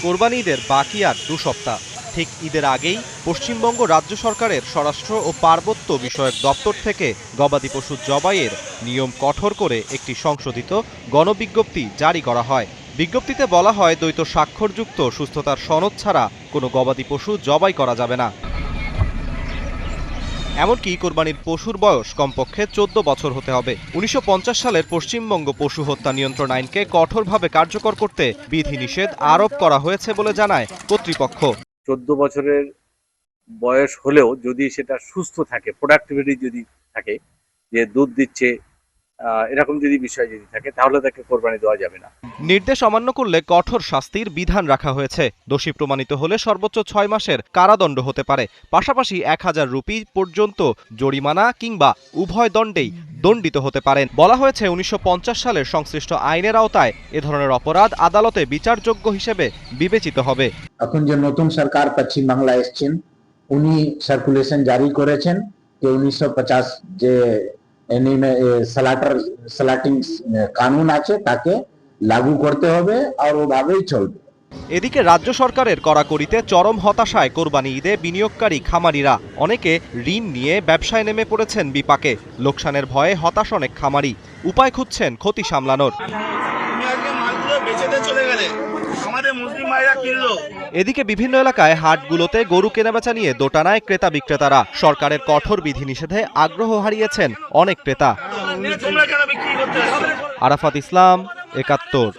কোরবানি ঈদের বাকি আর 2 সপ্তাহ। ঠিক ঈদের আগেই পশ্চিমবঙ্গ রাজ্য সরকারের স্বরাষ্ট্র ও পার্বত্য বিষয়ক দপ্তর থেকে গবাদি পশু জবাইয়ের নিয়ম কঠোর করে একটি সংশোধিত গণবিজ্ঞপ্তি জারি করা হয়। বিজ্ঞপ্তিতে বলা হয়, দ্বৈত স্বাক্ষরযুক্ত সুস্থতার সনদ ছাড়া কোনো গবাদি পশু জবাই করা যাবে না। এমনকি কোরবানির পশুর বয়স কমপক্ষে 14 বছর হতে হবে। 1950 সালের পশ্চিমবঙ্গ পশু হত্যা নিয়ন্ত্রণ আইনকে কঠোরভাবে কার্যকর করতে বিধিনিষেধ আরোপ করা হয়েছে বলে জানায় কর্তৃপক্ষ। 14 বছরের বয়স হলেও যদি সেটা সুস্থ থাকে, প্রোডাক্টিভিটি যদি থাকে, যে দুধ দিচ্ছে, এরকম যদি বিষয় যদি থাকে, তাহলে তাকে কোরবানি দেওয়া যাবে না। নির্দেশ অমান্য করলে কঠোর শাস্তির বিধান রাখা হয়েছে। দোষী প্রমাণিত হলে সর্বোচ্চ 6 মাসের কারাদণ্ড হতে পারে। পাশাপাশি 1000 রুপি পর্যন্ত জরিমানা কিংবা উভয় দণ্ডেই দণ্ডিত হতে পারেন। বলা হয়েছে, 1950 সালের সংশ্লিষ্ট আইনের আওতায় এ ধরনের অপরাধ আদালতে বিচারযোগ্য হিসেবে বিবেচিত হবে। এখন যে নতুন সরকার পশ্চিম বাংলা এসেছেন, উনি সার্কুলেশন জারি করেছেন যে 1950 যে স্লাটিং কানুন আছে তাকে লাগু করতে হবে আর ওভাবেই চলবে। এদিকে রাজ্য সরকারের কড়াকড়িতে চরম হতাশায় কোরবানি ঈদে বিনিয়োগকারী খামারিরা। অনেকে ঋণ নিয়ে ব্যবসায় নেমে পড়েছেন বিপাকে। লোকসানের ভয়ে হতাশ অনেক খামারি উপায় খুঁজছেন ক্ষতি সামলানোর। এদিকে বিভিন্ন এলাকায় হাটগুলোতে গরু কেনাবেচা নিয়ে দোটানায় ক্রেতা বিক্রেতারা। সরকারের কঠোর বিধিনিষেধে আগ্রহ হারিয়েছেন অনেক ক্রেতা। আরাফাত ইসলাম, ৭১।